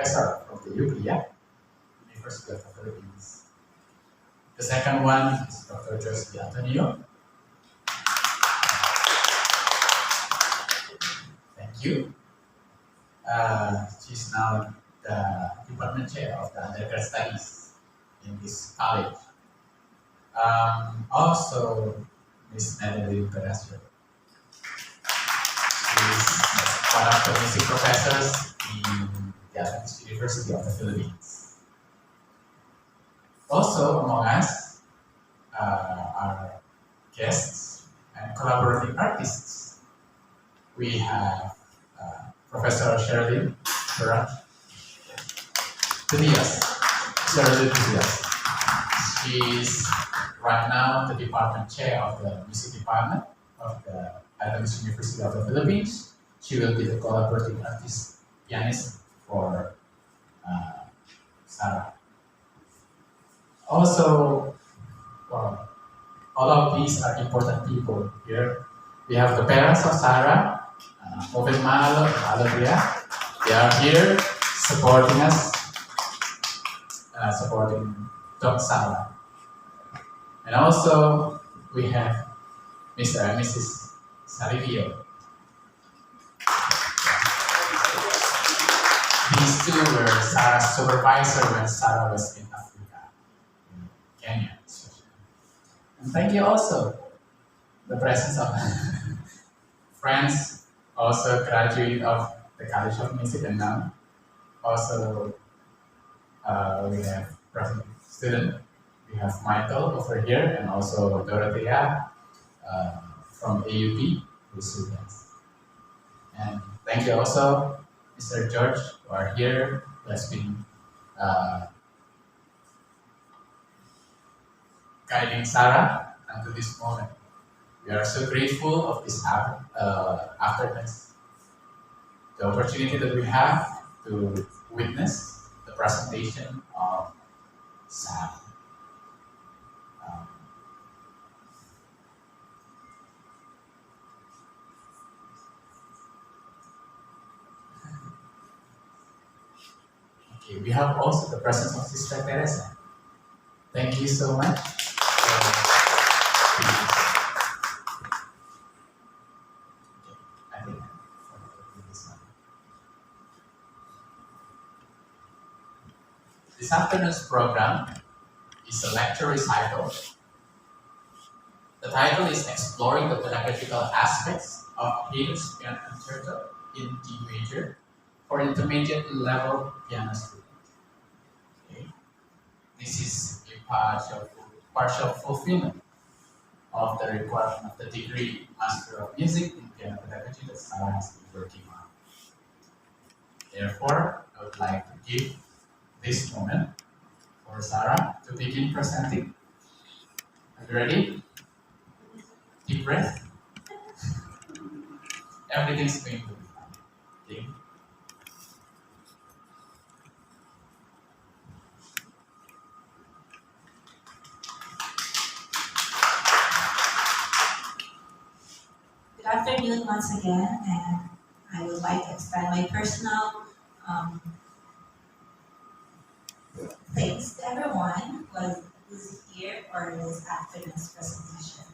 professor from the UPI, University of the Philippines. The second one is Dr. Joyce Antonio. Thank you. She's now the department chair of the undergrad studies in this college. Also, Miss Natalie Castro. She's one of the music professors in the Adap University of the Philippines. Also among us are guests and collaborating artists. We have Professor Sherilyn Tudias. She's right now the department chair of the music department of the Adap University of the Philippines. She will be the collaborating artist pianist for Sarah. Also, well, all of these are important people here. We have the parents of Sarah, Jovenmarlo and Alodia. They are here supporting us, supporting Dr. Sarah. And also, we have Mr. and Mrs. Salivio. These two were Sarah's supervisor when Sarah was in Africa, in Kenya especially. And thank you also the presence of friends, also graduate of the College of Music, and now also we have present student. We have Michael over here and also Dorothea from AUP who's with us. And thank you also Mr. George, who are here, who has been guiding Sarah until this moment. We are so grateful of this aftermath, the opportunity that we have to witness the presentation of Sarah. Okay, we have also the presence of Sister Teresa. Thank you so much. This afternoon's program is a lecture recital. The title is Exploring the Pedagogical Aspects of Haydn's Piano Concerto in D major for intermediate level piano students. Okay. This is a partial fulfillment of the requirement of the degree Master of Music in Piano Pedagogy that Sarah has been working on. Therefore, I would like to give this moment for Sarah to begin presenting. Are you ready? Deep breath. Everything's going to be fine. Okay? Good afternoon once again, and I would like to extend my personal thanks to everyone who's here for this afternoon's presentation.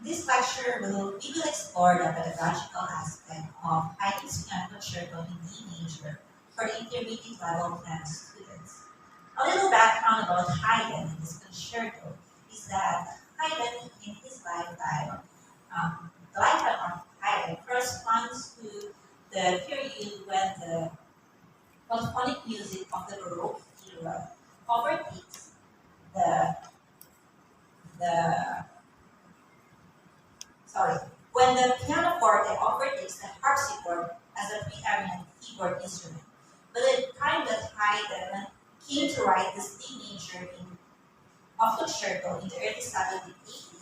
This lecture we will explore the pedagogical aspect of Haydn's Piano Concerto in D major for intermediate level piano students. A little background about Haydn in this concerto is that Haydn in his lifetime, the lifetime of Haydn corresponds to the period when the polyphonic music of the Baroque era overtakes when the pianoforte overtakes the harpsichord as a preeminent keyboard instrument. By the time that Haydn came to write this D major of concerto in the early 1780s, it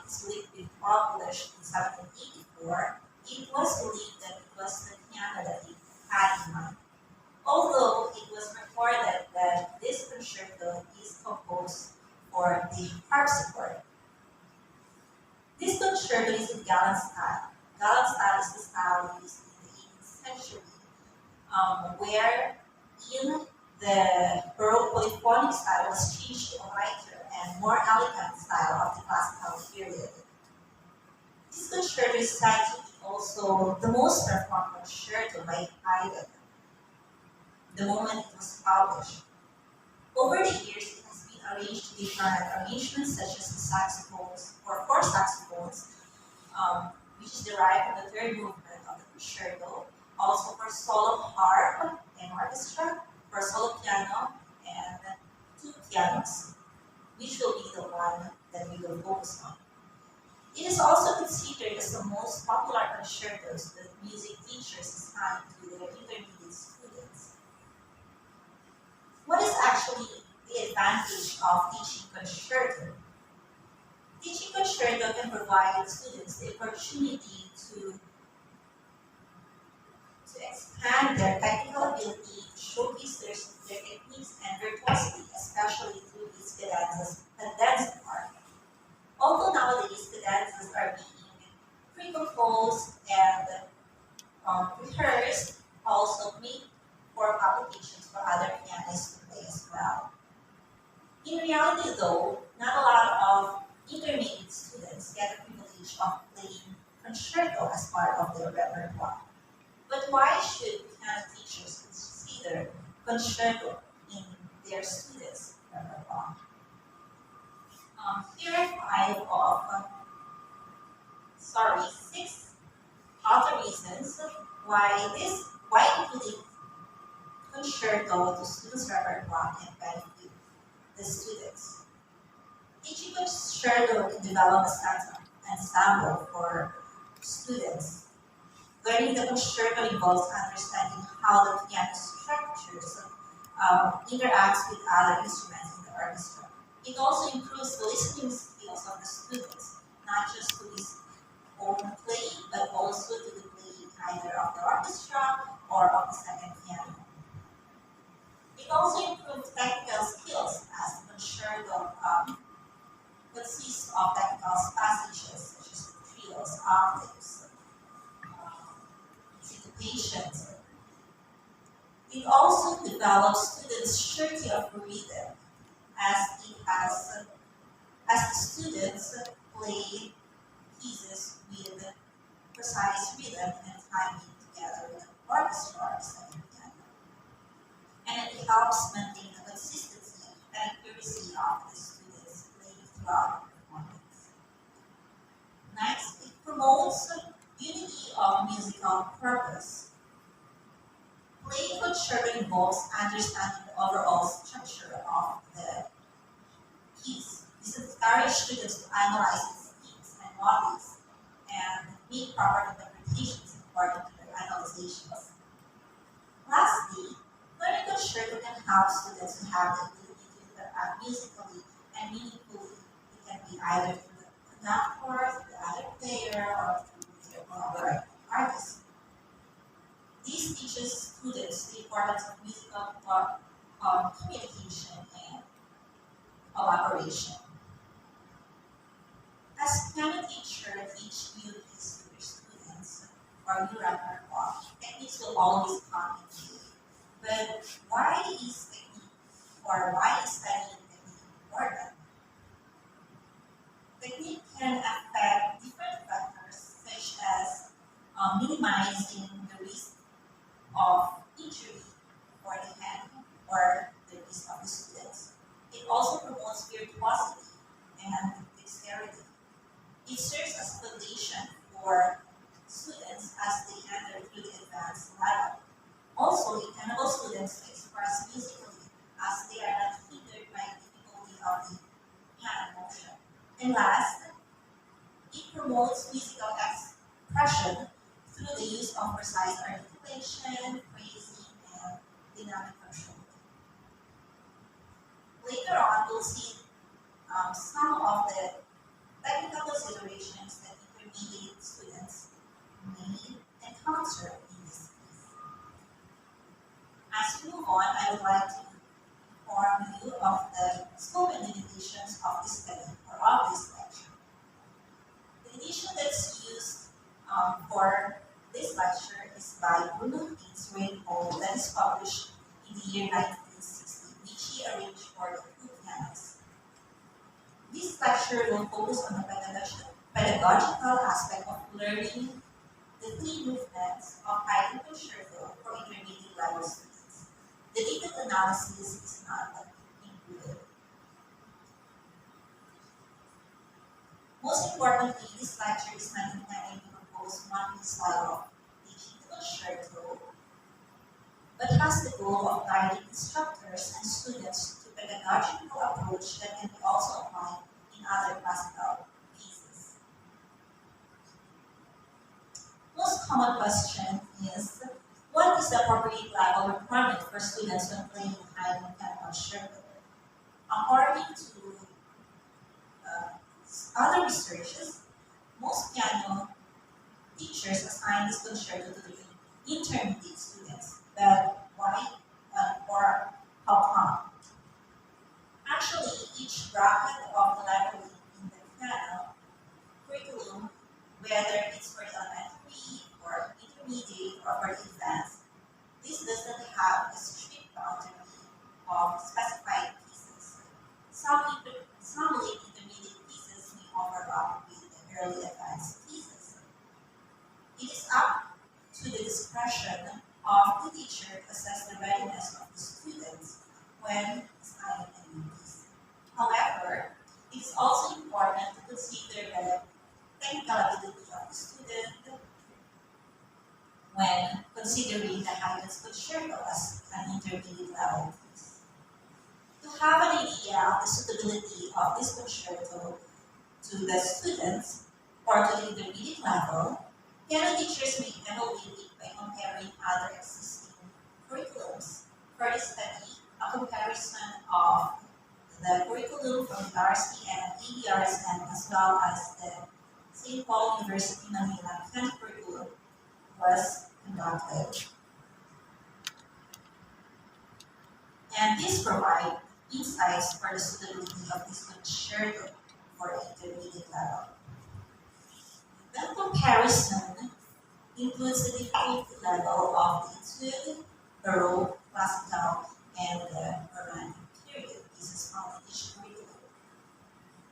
is believed to be published in 1784. It was believed that it was the piano that he had in mind. Although it was recorded that this concerto is composed for the harpsichord. This concerto is in Galant style. Galant style is the style used in the 18th century where in the Baroque polyphonic style was changed to a lighter and more elegant style of the classical period. This concerto is said to be also the most performed concerto by Haydn the moment it was published. Over the years, it has been arranged to different arrangements such as the saxophones or four saxophones, which is derived from the third movement of the concerto, also for solo harp and orchestra, for solo piano, and two pianos, which will be the one that we will focus on. It is also considered as the most popular concertos that music teachers assign to their intermediate students. What is actually the advantage of teaching concerto? Teaching concerto can provide students the opportunity to expand their technical ability, to showcase their techniques and virtuosity, especially through its cadenza part. Although nowadays cadences are being pre-composed and rehearsed, also made for publications for other pianists to play as well. In reality, though, not a lot of intermediate students get the privilege of playing concerto as part of their repertoire. But why should piano teachers consider concerto in their students' repertoire? Here are six other reasons why including concerto to students' repertoire can benefit the students. Teaching concerto can develop a sense of ensemble for students. Learning the concerto involves understanding how the piano structures interacts with other instruments in the orchestra. It also improves the listening skills of the students, not just to his own playing, but also to the playing either of the orchestra or of the second piano. It also improves technical skills as the concerto consists of technical passages such as trills, octaves, syncopations. It also develops students' surety of rhythm as the students play pieces with precise rhythm and timing together with the orchestra or the second piano. And it helps maintain the consistency and accuracy of the students playing throughout the performance. Next, it promotes unity of musical purpose. Playing concerto involves understanding the overall structure of the piece. This encourages students to analyze its themes and motives and make proper interpretations according to their analyzations. Lastly, learning concerto can help students to have the ability to interact musically and meaningfully. It can be either through the conductor, through the other player, or through their collaborating artist. This teaches students the importance of musical communication and collaboration. As piano teacher teach new keys to your students or new repertoire, techniques will always come in play. But why is technique or why is studying technique important? Technique can affect different factors such as minimizing the risk of injury for the hand or the risk of the students. It also promotes virtuosity and dexterity. It serves as a foundation for students as they enter through the advanced level. Also, it enables students to express musically as they are not hindered by the difficulty of the piano motion. And last, it promotes musical expression through the use of precise articulation, phrasing, and dynamic control. Later on, we'll see some of the technical considerations that intermediate students may encounter in this case. As we move on, I would like to inform you of the scope and limitations of this study or of this lecture. The edition that's used for this lecture is by Bruno Haynes Recital that is published in the year 1960, which he arranged for the two pianos. This lecture will focus on the pedagogical aspect of learning the three movements of Haydn concerto for intermediate level students. The detailed analysis is not included. Most importantly, this lecture is not intended to propose one style of teaching the concerto, but has the goal of guiding instructors and students to pedagogical approach that can be also applied in other classical pieces. Most common question is, what is the appropriate level requirement for students when playing Haydn piano concerto? According to other researches, most piano teachers assign this concerto to the intermediate students, but why or how come? Actually, each bracket of the level in the piano curriculum, whether it's for the elementary or intermediate or for the advanced, this doesn't have a strict boundary of specified pieces. Some late intermediate pieces may overlap with the early advanced pieces. It is up to the discretion of the teacher to assess the readiness of the students when assigning a new piece. However, it is also important to consider the technical ability of the student when considering the Haydn concerto as an intermediate level piece. To have an idea of the suitability of this concerto to the students or to the intermediate level, piano teachers may evaluate it by comparing other existing curriculums. For this study, a comparison of the curriculum from the RST and ABRSM as well as the St. Paul University Manila piano curriculum was conducted. And this provides insights for the suitability of this concerto for intermediate level. The comparison includes the difficulty level of the etude, Baroque, Classical, and the Romantic period pieces found in each curriculum.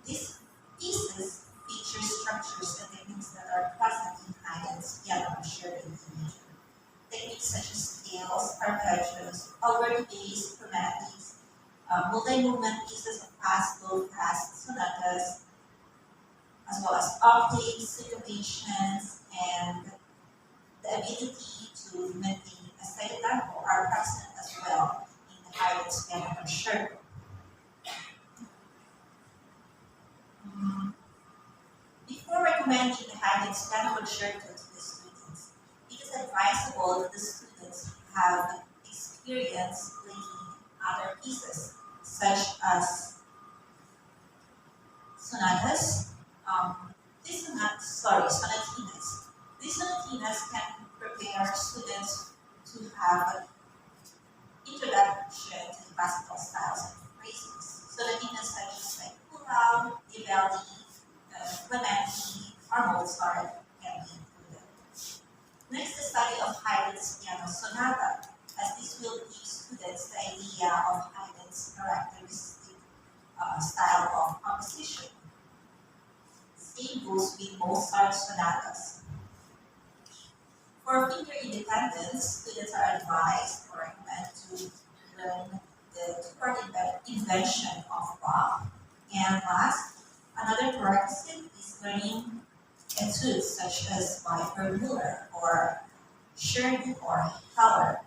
These pieces feature structures and techniques that are present in Haydn's piano concerto in the major. Techniques such as scales, arpeggios, already-based chromatics, multi-movement pieces of fast, low-fast sonatas, as well as octaves, syncopations, and the ability to maintain a steady tempo are present as well in the Haydn's piano concerto. Before recommending the Haydn's piano concerto to the students, it is advisable that the students have experience playing other pieces, such as sonatas, sonatinas. These sonatinas can prepare students to have introduction to the classical styles and phrases. Sonatinas such as like Kulau, Vivaldi, Clementi, or Mozart can be included. Next, the study of Haydn's piano sonata, as this will give students the idea of Haydn's characteristic style of composition. Same goes with Mozart's sonatas. For finger independence, students are advised or recommended to learn the two-part invention of Bach. And last, another prerequisite is learning etudes such as by Vermeuler or Scherning or Heller,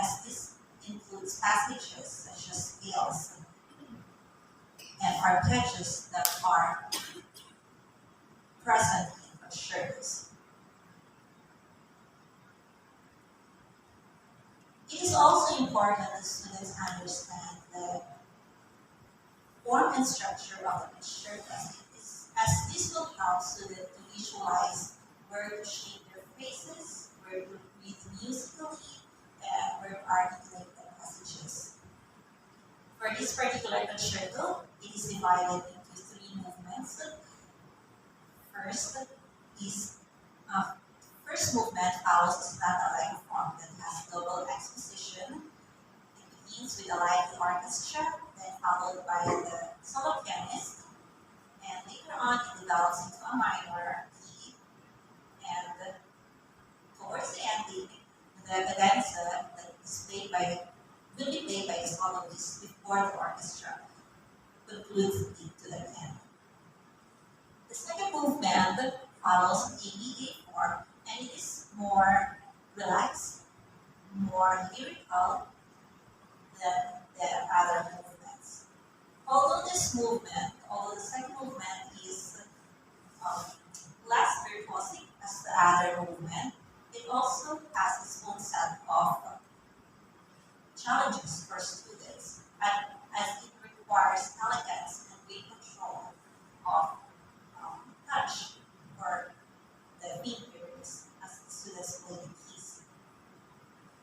as this includes passages such as scales and arpeggios that are present in concertos. It is also important that students understand the form and structure of the concerto, as this will help students to visualize where to shape their faces, where to breathe musically, and where to articulate the passages. For this particular concerto, it is divided into three movements. First is first movement follows a sonata-like form that has double exposition. It begins with a lively orchestra, then followed by the solo pianist, and later on it develops into a minor key, and towards the ending, the cadenza that is played by will be played by the soloist before the orchestra concludes to the end. The second movement follows a BA form, and it is more relaxed, more lyrical than the other movements. Although the second movement is um, less virtuosic as the other movement, it also has its own set of challenges for students, as it requires elegance and great control of touch for the fingers as the students play the keys.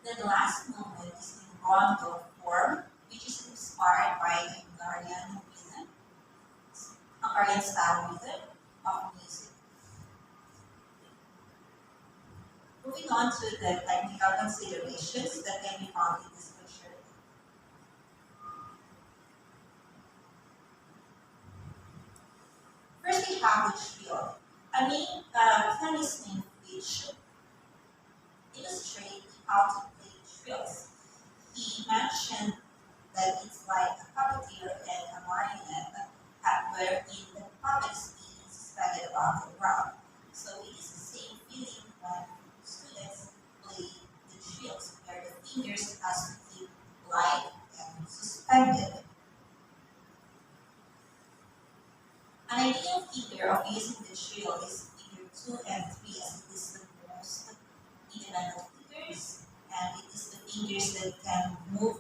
Then the last movement is in rondo form, which is inspired by the Hungarian style rhythm of music. Moving on to the technical considerations that can be found in this picture. First, we have the trio. A main pianist named which illustrate how to play trills. He mentioned that it's like a puppeteer and a marionette wherein the puppet is being suspended above the ground. So it is the same feeling when students play the trills, where the fingers has to keep light and suspended. An ideal figure of using the trill is figure 2 and 3, as it is the most independent figures, and it is the fingers that can move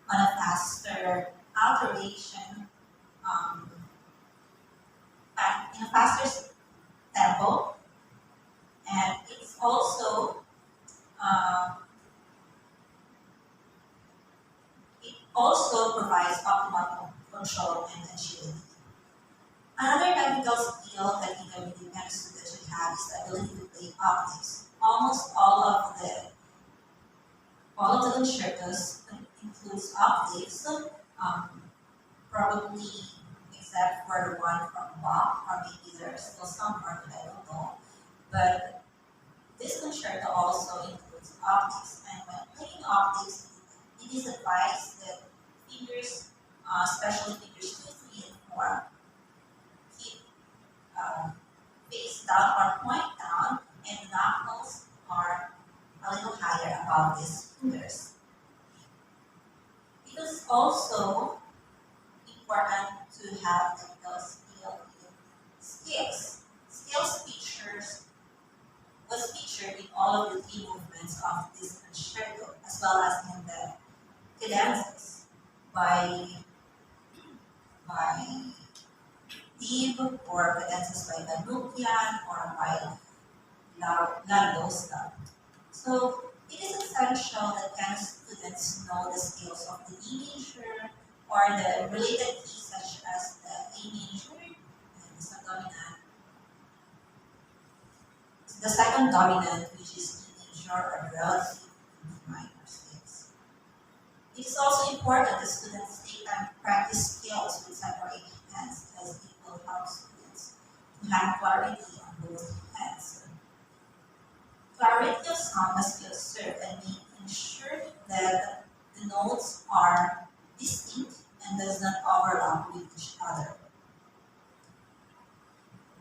on a faster alteration, um, in a faster tempo, and uh, it also provides optimal control and agility. Another technical skill that intermediate students should have is the ability to play octaves. Almost all of the concertos includes octaves, probably except for the one from Bach, or maybe there's still some more that I don't know. But this concerto also includes octaves, and when playing octaves, it is advised that fingers, especially fingers 2, 3, and 4, keep face down or point down, and the knuckles are a little higher above these fingers. It is also important to have technical skill in scales. Scales was featured in all of the three movements of this concerto, as well as in the cadenzas by by Steve, or cadenzas by Danukian, or by Landosta. So it is essential that piano students know the scales of the D major or the related keys such as the A major and the second dominant, which is D major, or the relative D minor scales. It is also important that students take time to practice scales with separate hands, as it will help students to have clarity on both hands. Clarity of sound must be observed, and we ensure that the notes are distinct and does not overlap with each other.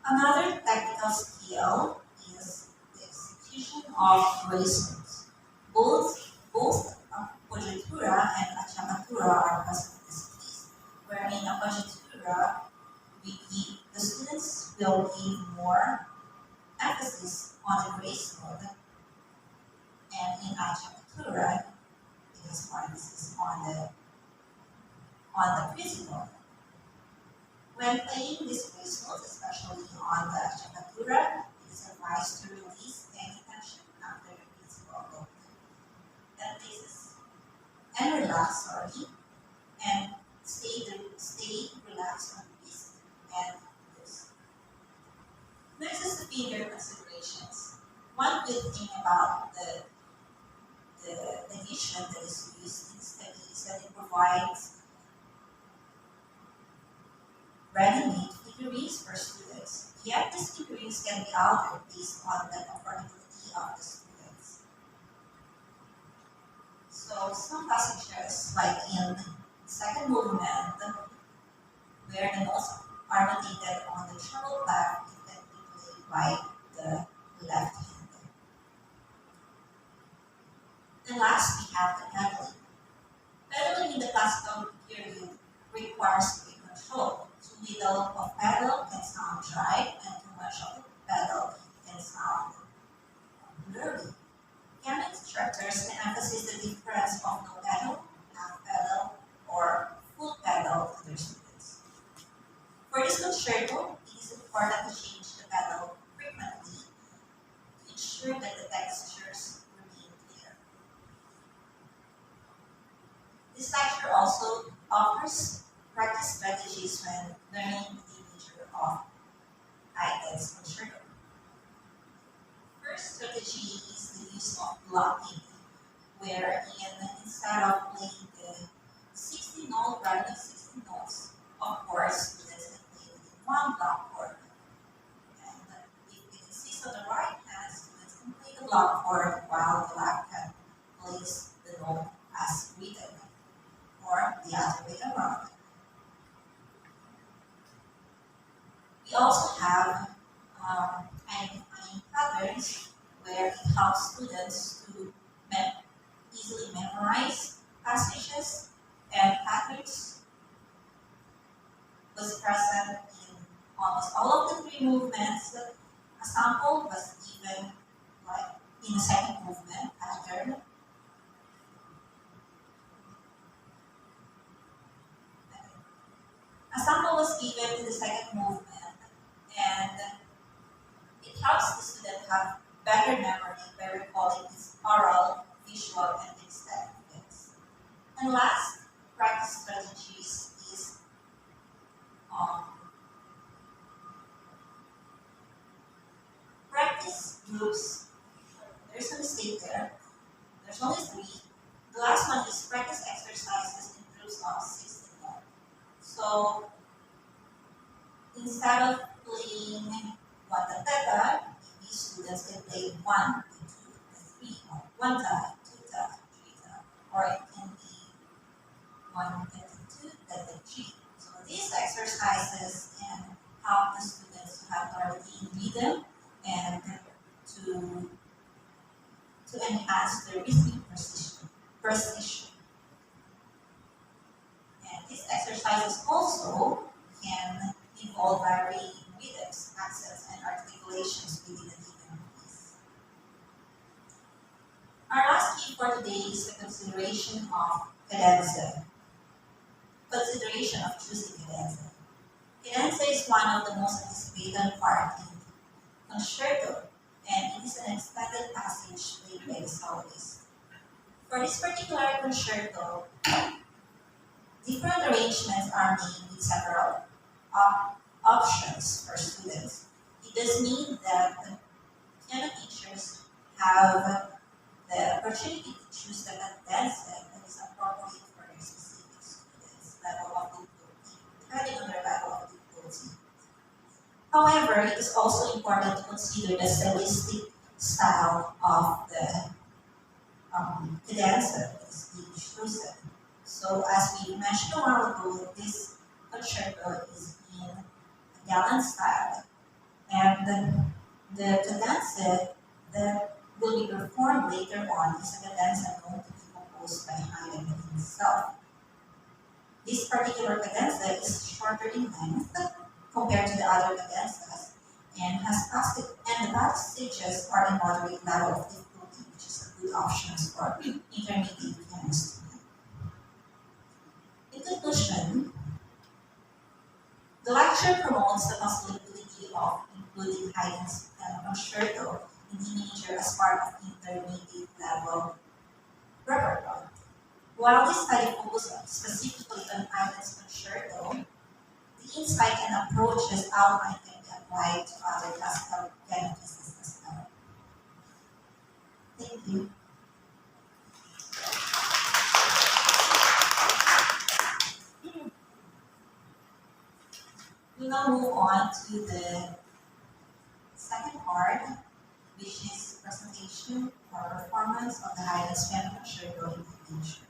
Another technical skill is the execution of race notes. Both appoggiatura and acciaccatura are present in this piece, wherein appoggiatura the students will give more emphasis on the grace note, and in acciaccatura it is more emphasis on the principle. When playing this grace note, especially on the acciaccatura, it is advised to release any tension after the principal note. That places and relax, and stay relaxed on the wrist and wrist. Next is the finger considerations. One good thing about the edition that is used in study is that it provides ready-made figurines for students. Yet these figurines can be altered based on the conformability of the students. So some passages, like in the second movement, where the notes are notated on the treble clef, it can be played by the left hand. And last, we have the pedaling. Pedaling in the classical period requires great control. Too little of pedal can sound dry, and too much of pedal can sound blurry. Piano instructors can emphasize the difference of no pedal, half pedal, or full pedal to their students. For this concerto, it is important to change the pedal frequently to ensure that the textures remain clear. This lecture also offers practice strategies when learning the nature of Haydn's concerto. First strategy is the use of blocking, wherein instead of playing the 60 note rather than 60 notes, of course, students can play within one block chord. And if it exists on the right hand, students can play the block chord while the left hand plays the note as written, or the other way around. We also have identifying patterns where it helps students to easily memorize passages and patterns was present in almost all of the three movements. A sample was given like in the second movement pattern. A sample was given in the second movement, and it helps the student have better memory by recalling its oral, visual, and kinesthetic effects. And last, practice strategies is practice groups. There's a mistake there. There's only three. The last one is practice exercises in groups of 16 more. So instead of playing one ta ta, maybe students can play one, two, three, or one ta, two ta, three ta, or it can be one ta two ta three. So these exercises can help the students to have clarity in rhythm and to enhance their listening precision. And these exercises also can involve varying rhythms, accents, and articulations within a given piece. Our last key for today is the consideration of cadenza. Consideration of choosing cadenza. Cadenza is one of the most anticipated parts in concerto, and it is an extended passage played by the soloist. For this particular concerto, different arrangements are made with several options for students. It does mean that piano teachers have the opportunity to choose the cadenza that is appropriate for their specific students' level of difficulty, depending on their level of difficulty. However, it is also important to consider the stylistic style of the cadenza that is being chosen. So, as we mentioned a while ago, this concerto is in a gallant style, and the cadenza that will be performed later on is a cadenza known to be composed by Haydn himself. This particular cadenza is shorter in length compared to the other cadenzas, and the passages are in moderate level of difficulty, which is a good option for intermediate pianists. In conclusion, the lecture promotes the possibility of including Haydn's concerto in D major as part of intermediate level repertoire. While this study focuses specifically on Haydn's concerto, the insight and approaches outlined can be applied to other classical piano pieces as well. Thank you. We now move on to the second part, which is presentation or performance of the highest temperature during future.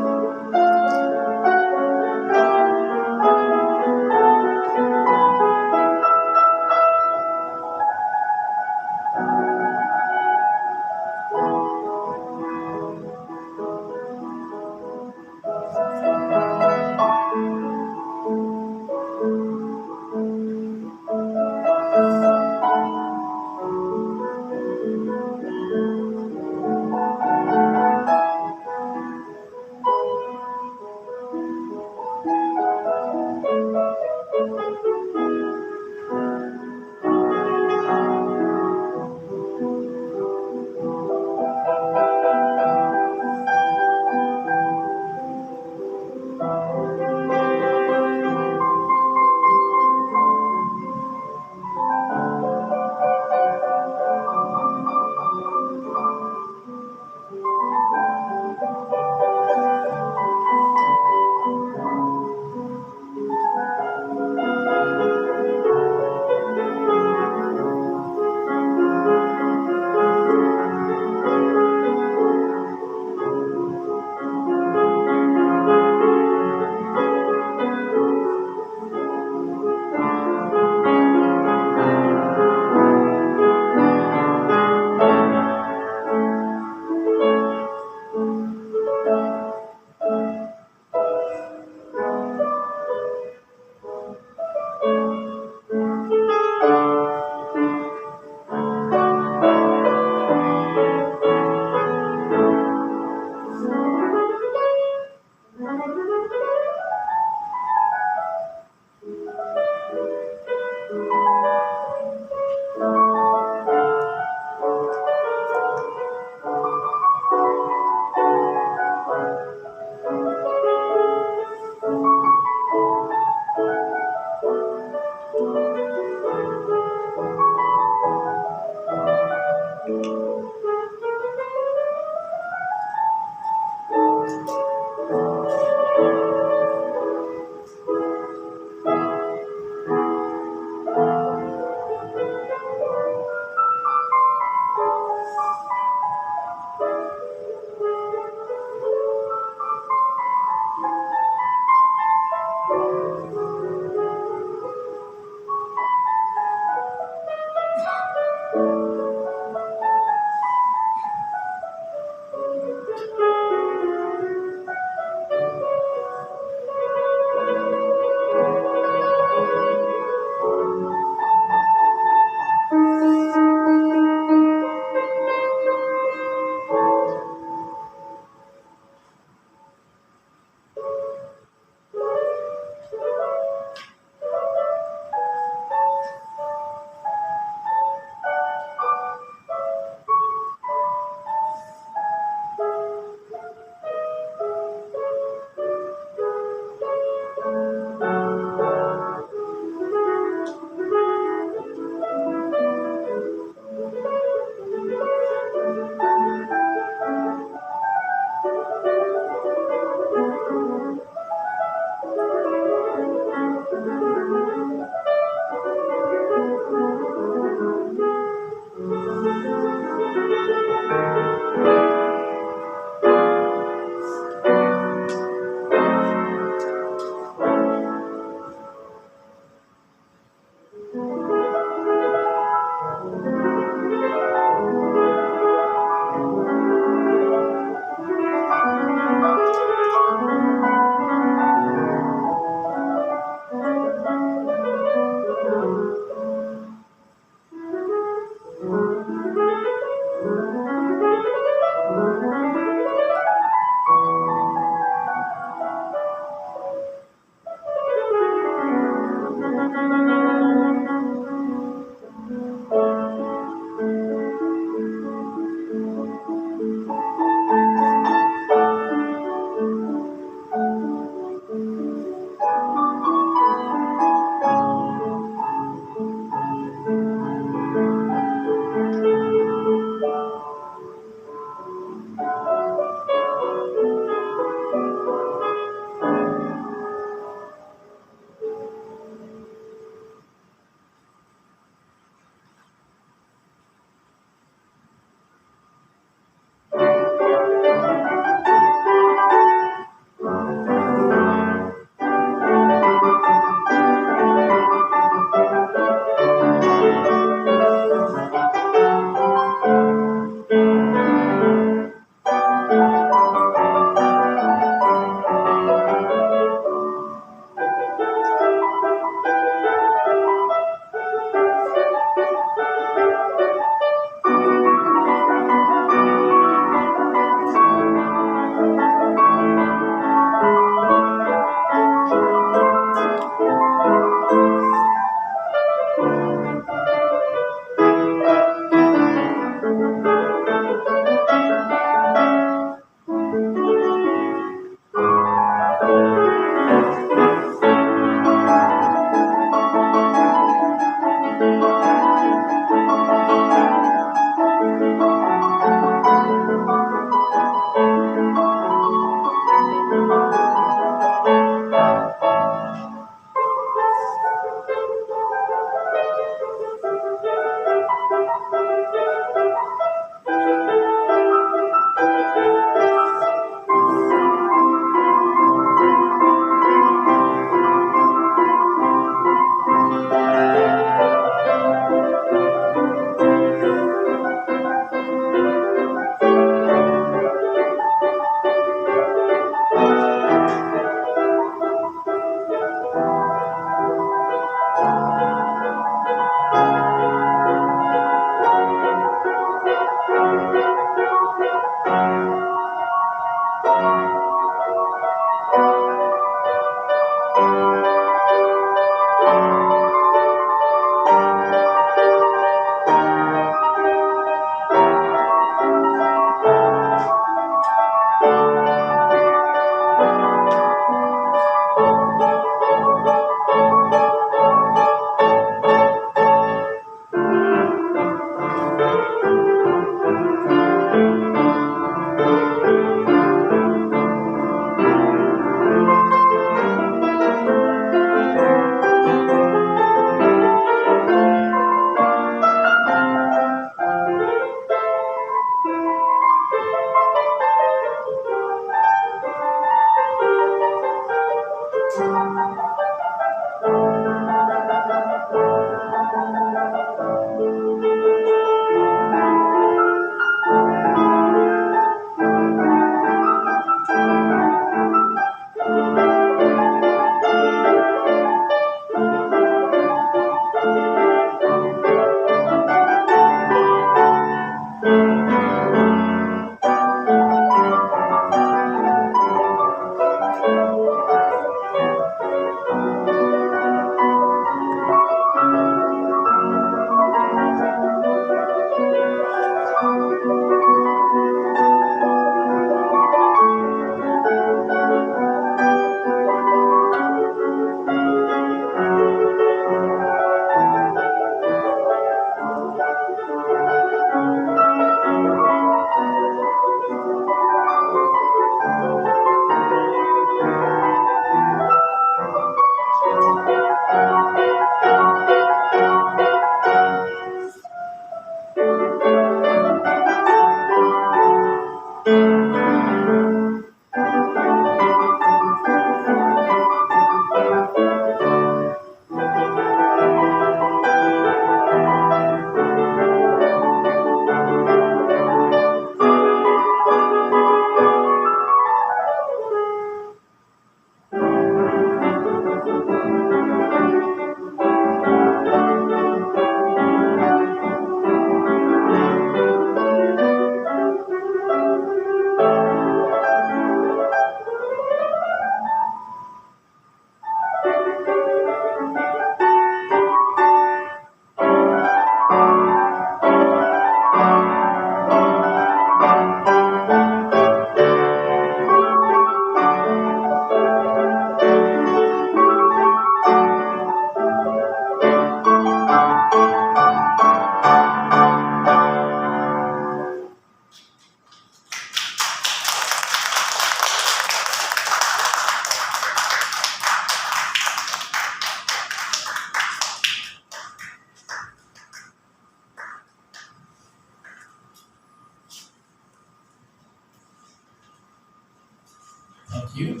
you.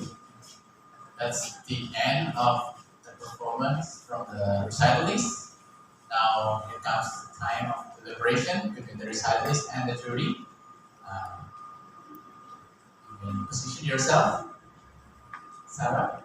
That's the end of the performance from the recitalists. Now it comes to the time of deliberation between the recitalists and the jury. Uh, you can position yourself, Sarah.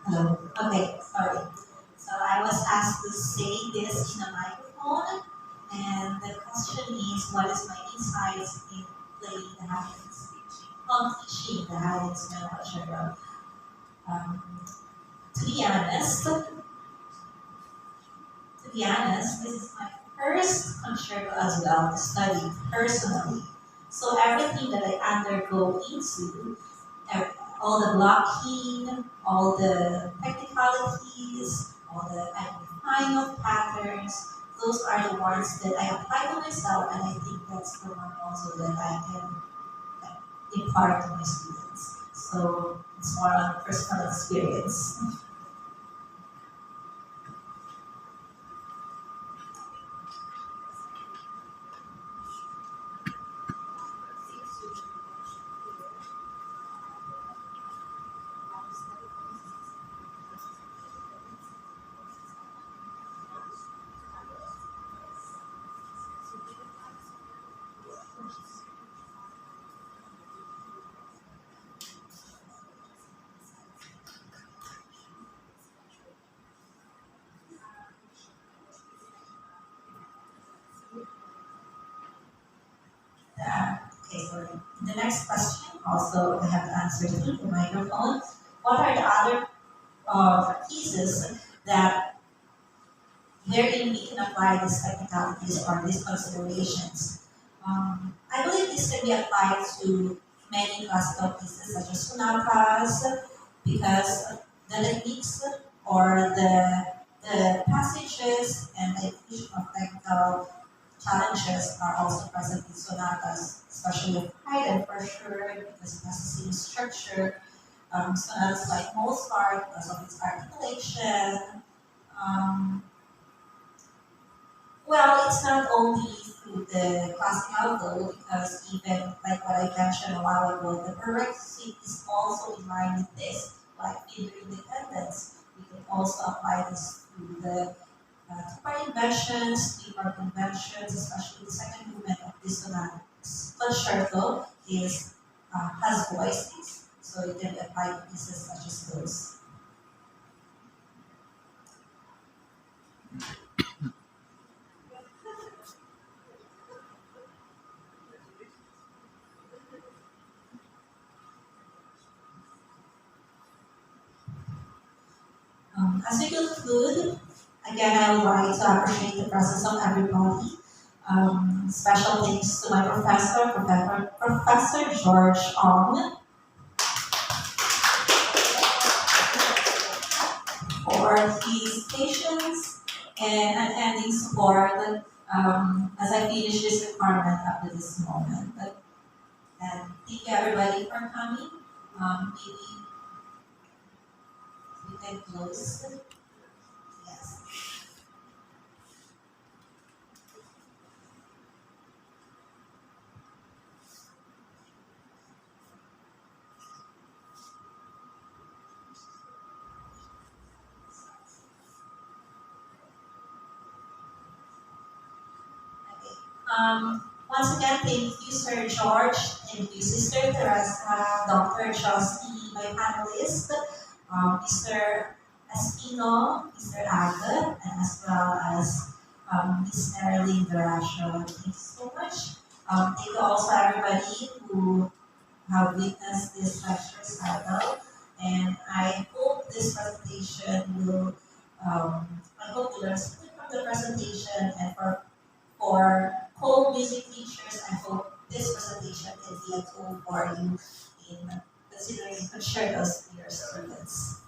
Hello. Okay, sorry. So I was asked to say this in a microphone, and the question is, what is my insights in playing the Haydn's teaching the Haydn's concerto? Um, to be honest, this is my first concerto as well to study personally. So everything that I undergo into, all the blocking, all the technicalities, all the identifying of patterns, those are the ones that I apply to myself, and I think that's the one also that I can impart to my students. So it's more on personal experience. Okay, sorry. The next question, also I have to answer through the microphone. What are the other pieces that wherein we can apply these technicalities or these considerations? I believe this can be applied to many classical pieces such as sonatas because the techniques or the passages and the inclusion of technical challenges are also present in sonatas, especially with Haydn for sure, because it has the same structure. Sonatas like Mozart because of its articulation. Um, well, it's not only through the classical though, because even like what I mentioned a while ago, the Baroque suite is also in line with this, like in independence. We can also apply this to the two-part inventions, three-part inventions, especially the second movement of this sonata concerto has voices, so it can be applied to pieces such as those. As we conclude, again, I would like to appreciate the presence of everybody. Special thanks to my Professor George Ong, for his patience and unending support as I finish this requirement up to this moment. And thank you everybody for coming. Maybe we can close. Yes. Okay. Once again, thank you, Sir George. Thank you, Sister Teresa, Dr. Chelsea, my panelists, Mr. Espino, Mr. Aga, and as well as Ms. Marilyn Verasio. Thank you so much. Thank you also everybody who have witnessed this lecture cycle, and I hope this presentation will, I hope you learn something from the presentation, and for co-music teachers, I hope this presentation can be a tool for you in considering concertos to your students.